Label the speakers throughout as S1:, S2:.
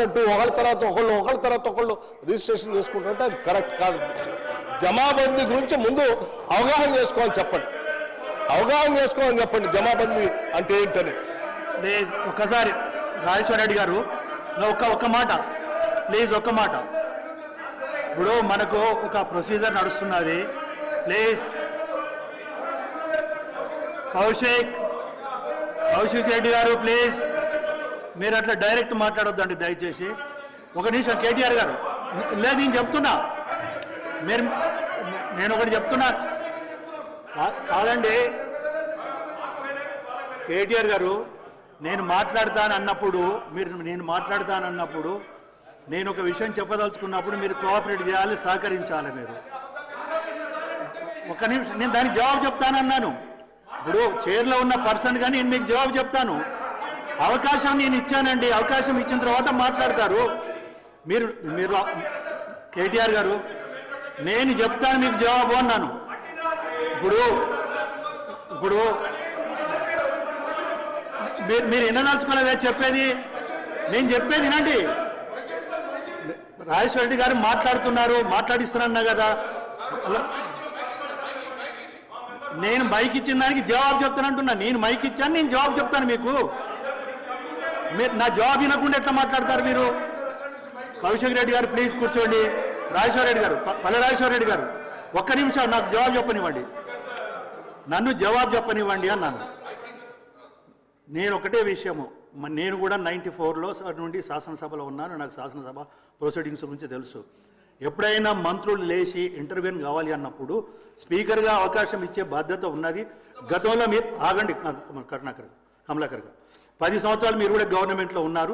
S1: ఒకళ్ళ తర్వాత ఒకళ్ళు రిజిస్ట్రేషన్ చేసుకుంటుంటే అది కరెక్ట్ కాదు. జమాబందీ గురించి ముందు అవగాహన చేసుకోవాలని చెప్పండి. జమాబందీ అంటే ఏంటని
S2: ఒక్కసారి రాజేశ్వర రెడ్డి గారు ఒక్క మాట ప్లీజ్, ఒక్క మాట. ఇప్పుడు మనకు ఒక ప్రొసీజర్ నడుస్తున్నది. ప్లీజ్ కౌశిక్ రెడ్డి గారు ప్లీజ్, మీరు అట్లా డైరెక్ట్ మాట్లాడొద్దండి దయచేసి. ఒక నిమిషం కేటీఆర్ గారు, లేదు నేను చెప్తున్నా, నేను ఒకటి చెప్తున్నా కాదండి కేటీఆర్ గారు, నేను మాట్లాడతానన్నప్పుడు నేను ఒక విషయం చెప్పదలుచుకున్నప్పుడు మీరు కోఆపరేట్ చేయాలి, సహకరించాలి. మీరు ఒక నిమిషం, నేను దానికి జవాబు చెప్తానన్నాను. ఇప్పుడు చైర్లో ఉన్న పర్సన్ కానీ నేను మీకు జవాబు చెప్తాను. అవకాశం నేను ఇచ్చానండి, అవకాశం ఇచ్చిన తర్వాత మాట్లాడతారు. మీరు కేటీఆర్ గారు, నేను చెప్తాను మీకు జవాబు అన్నాను. ఇప్పుడు మీరు వినదలుచుకోలేదా చెప్పేది? నేను చెప్పేది వినండి. రాజేశ్వర రెడ్డి గారు మాట్లాడిస్తున్నా కదా, నేను మైక్ ఇచ్చిన దానికి జవాబు చెప్తానంటున్నా. నేను మైక్ ఇచ్చాను, నేను జవాబు చెప్తాను మీకు. మీరు నా జవాబు వినకుండా ఎట్లా మాట్లాడతారు మీరు? కౌశిక్ రెడ్డి గారు ప్లీజ్ కూర్చోండి. రాజేశ్వర రెడ్డి గారు, పల్లె రాజేశ్వర రెడ్డి గారు, ఒక్క నిమిషం నాకు జవాబు చెప్పనివ్వండి, నన్ను జవాబు చెప్పనివ్వండి అన్నాను. నేను ఒకటే విషయము, నేను కూడా 94లో నుండి శాసనసభలో ఉన్నాను. నాకు శాసనసభ ప్రొసీడింగ్స్ గురించి తెలుసు. ఎప్పుడైనా మంత్రులు లేచి ఇంటర్వ్యూన్ కావాలి అన్నప్పుడు స్పీకర్గా అవకాశం ఇచ్చే బాధ్యత ఉన్నది. గతంలో మీరు ఆగండి కమలాకర్ గారు, 10 సంవత్సరాలు మీరు కూడా గవర్నమెంట్లో ఉన్నారు.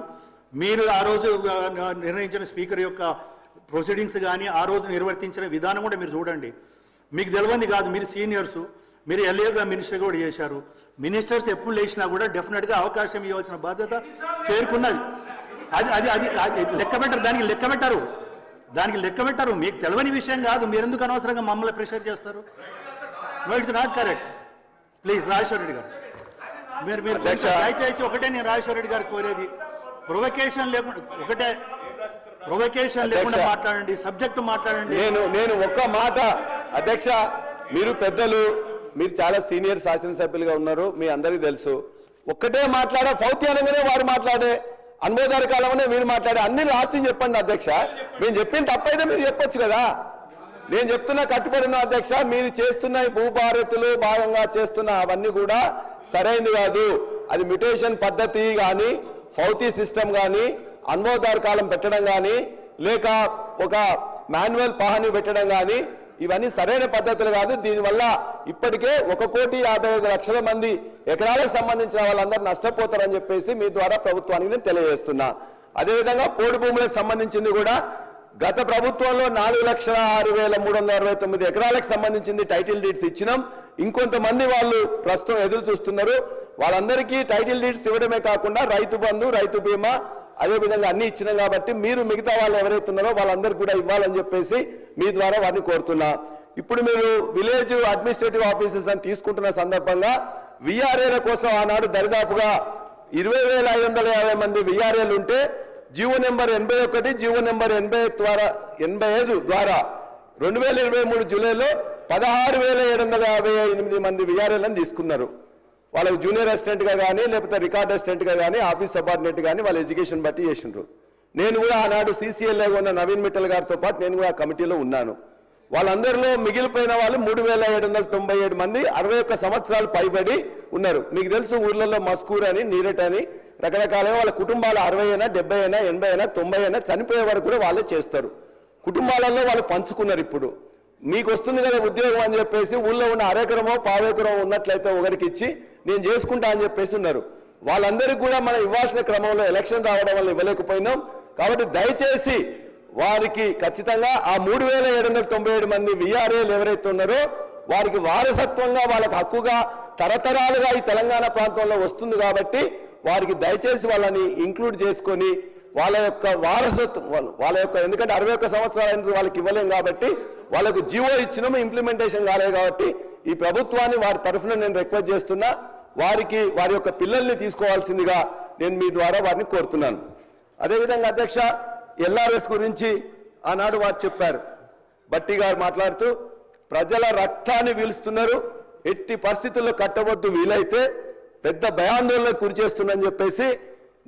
S2: మీరు ఆ రోజు నిర్ణయించిన స్పీకర్ యొక్క ప్రొసీడింగ్స్ కానీ ఆ రోజు నిర్వర్తించిన విధానం కూడా మీరు చూడండి. మీకు తెలియంది కాదు, మీరు సీనియర్సు, మీరు ఎల్ఏగా మినిస్టర్ కూడా చేశారు. మినిస్టర్స్ ఎప్పుడు లేచినా కూడా డెఫినెట్గా అవకాశం ఇవ్వాల్సిన బాధ్యత చేరుకున్నది. అది లెక్క పెట్టరు, దానికి లెక్క పెట్టరు. మీకు తెలియని విషయం కాదు, మీరు ఎందుకు అనవసరంగా మమ్మల్ని ప్రెషర్ చేస్తారు? No, it's not correct. Please Rajeshwara Reddy గారు, మీరు దయచేసి ఒకటే నేను రాజేశ్వర రెడ్డి గారు కోరేది, ప్రొవకేషన్ లేకుండా మాట్లాడండి, సబ్జెక్టు మాట్లాడండి.
S1: నేను ఒక్క మాట అధ్యక్ష, మీరు పెద్దలు, మీరు చాలా సీనియర్ శాసనసభ్యులుగా ఉన్నారు, మీ అందరికీ తెలుసు. ఒక్కటే మాట్లాడే ఫౌతి అనగానే వారు మాట్లాడే, అనుమోదారి కాలంలోనే మీరు మాట్లాడే, అన్ని లాస్ట్ చెప్పండి అధ్యక్ష. మేము చెప్పిన తప్పైతే మీరు చెప్పొచ్చు కదా. నేను చెప్తున్నా కట్టుబడిన అధ్యక్ష, మీరు చేస్తున్న భూభారతులు భాగంగా చేస్తున్న అవన్నీ కూడా సరైనది కాదు. అది మ్యుటేషన్ పద్ధతి కానీ, ఫౌతి సిస్టమ్ కానీ, అనుమోదారు కాలం పెట్టడం కానీ, లేక ఒక మాన్యువల్ పహాని పెట్టడం కానీ, ఇవన్నీ సరైన పద్ధతులు కాదు. దీనివల్ల ఇప్పటికే 1,55,00,000 మంది ఎకరాలకు సంబంధించిన వాళ్ళందరూ నష్టపోతారని చెప్పేసి మీ ద్వారా ప్రభుత్వానికి నేను తెలియజేస్తున్నా. అదేవిధంగా పోడు భూములకు సంబంధించింది కూడా గత ప్రభుత్వంలో 4,06,369 ఎకరాలకు సంబంధించింది టైటిల్ డీడ్స్ ఇచ్చినాం. ఇంకొంతమంది వాళ్ళు ప్రస్తుతం ఎదురు చూస్తున్నారు. వాళ్ళందరికీ టైటిల్ డీడ్స్ ఇవ్వడమే కాకుండా రైతు బంధు, రైతు బీమా, అదేవిధంగా అన్ని ఇచ్చినాం. కాబట్టి మీరు మిగతా వాళ్ళు ఎవరైతే ఉన్నారో వాళ్ళందరికీ కూడా ఇవ్వాలని చెప్పేసి మీ ద్వారా వారిని కోరుతున్నా. ఇప్పుడు మీరు విలేజ్ అడ్మినిస్ట్రేటివ్ ఆఫీసర్స్ అని తీసుకుంటున్న సందర్భంగా విఆర్ఏల కోసం ఆనాడు దరిదాపుగా 20,550 మంది విఆర్ఏలు ఉంటే జీవో నెంబర్ 81, జీవో నెంబర్ 85 ద్వారా 2023 జూలైలో 16,758 మంది విఆర్ఏలను తీసుకున్నారు. వాళ్ళకి జూనియర్ అసిస్టెంట్గా కానీ, లేకపోతే రికార్డ్ అసిస్టెంట్గా కానీ, ఆఫీస్ సబార్డినేట్ కానీ వాళ్ళ ఎడ్యుకేషన్ బట్టి చేసిండ్రు. నేను కూడా ఆనాడు CCLAగా ఉన్న నవీన్ మిట్టల్ గారితో పాటు నేను కూడా కమిటీలో ఉన్నాను. వాళ్ళందరిలో మిగిలిపోయిన వాళ్ళు 3,797 మంది 61 సంవత్సరాలు పైబడి ఉన్నారు. మీకు తెలుసు, ఊర్లలో మస్కూర్ అని, నీరట్ అని రకరకాలుగా వాళ్ళ కుటుంబాలు 60 అయినా, 70 అయినా, 80 అయినా, 90 అయినా చనిపోయే వరకు కూడా వాళ్ళే చేస్తారు. కుటుంబాలలో వాళ్ళు పంచుకున్నారు. ఇప్పుడు మీకు వస్తుంది కదా ఉద్యోగం అని చెప్పేసి ఊళ్ళో ఉన్న అరెకరమో పావెకరమో ఉన్నట్లయితే ఒకరికి ఇచ్చి నేను చేసుకుంటా అని చెప్పేసి ఉన్నారు. వాళ్ళందరికీ కూడా మనం ఇవ్వాల్సిన క్రమంలో ఎలక్షన్ రావడం వల్ల ఇవ్వలేకపోయినాం. కాబట్టి దయచేసి వారికి ఖచ్చితంగా ఆ 3,797 మంది విఆర్ఏలు ఎవరైతే ఉన్నారో వారికి వారసత్వంగా, వాళ్ళకి హక్కుగా తరతరాలుగా ఈ తెలంగాణ ప్రాంతంలో వస్తుంది. కాబట్టి వారికి దయచేసి వాళ్ళని ఇంక్లూడ్ చేసుకొని వాళ్ళ యొక్క వారసత్వం, వాళ్ళ యొక్క, ఎందుకంటే 61 సంవత్సరాలు అయినది వాళ్ళకి ఇవ్వలేం కాబట్టి వాళ్ళకు జీవో ఇచ్చినాము, ఇంప్లిమెంటేషన్ కాలేదు. కాబట్టి ఈ ప్రభుత్వాన్ని వారి తరఫున నేను రిక్వెస్ట్ చేస్తున్నా, వారికి వారి యొక్క పిల్లల్ని తీసుకోవాల్సిందిగా నేను మీ ద్వారా వారిని కోరుతున్నాను. అదేవిధంగా అధ్యక్ష ఎల్ఆర్ఎస్ గురించి ఆనాడు వారు చెప్పారు. బట్టి గారు మాట్లాడుతూ ప్రజల రక్తాన్ని పీలుస్తున్నారు, ఎట్టి పరిస్థితుల్లో కట్టవద్దు, వీలైతే పెద్ద భయాందోళనకు గురి చేస్తుందని చెప్పేసి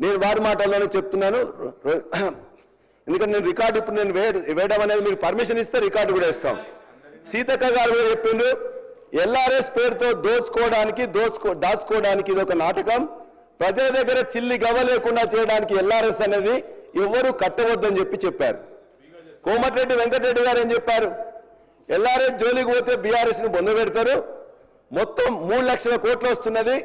S1: నేను వారి మాటల్లోనే చెప్తున్నాను. ఎందుకంటే నేను రికార్డు ఇప్పుడు నేను వేయడం అనేది మీరు పర్మిషన్ ఇస్తే రికార్డు కూడా ఇస్తాం. సీతక్క గారు కూడా చెప్పిండ్రు, ఎల్ఆర్ఎస్ పేరుతో దాచుకోవడానికి ఇది ఒక నాటకం, ప్రజల దగ్గర చిల్లి గవ్వ లేకుండా చేయడానికి ఎల్ఆర్ఎస్ అనేది ఎవరు కట్టవద్దని చెప్పారు. కోమటిరెడ్డి వెంకటరెడ్డి గారు ఏం చెప్పారు, ఎల్ఆర్ఎస్ జోలికి పోతే బీఆర్ఎస్ ను బొంద పెడతారు, మొత్తం 3 లక్షల కోట్లు వస్తున్నది,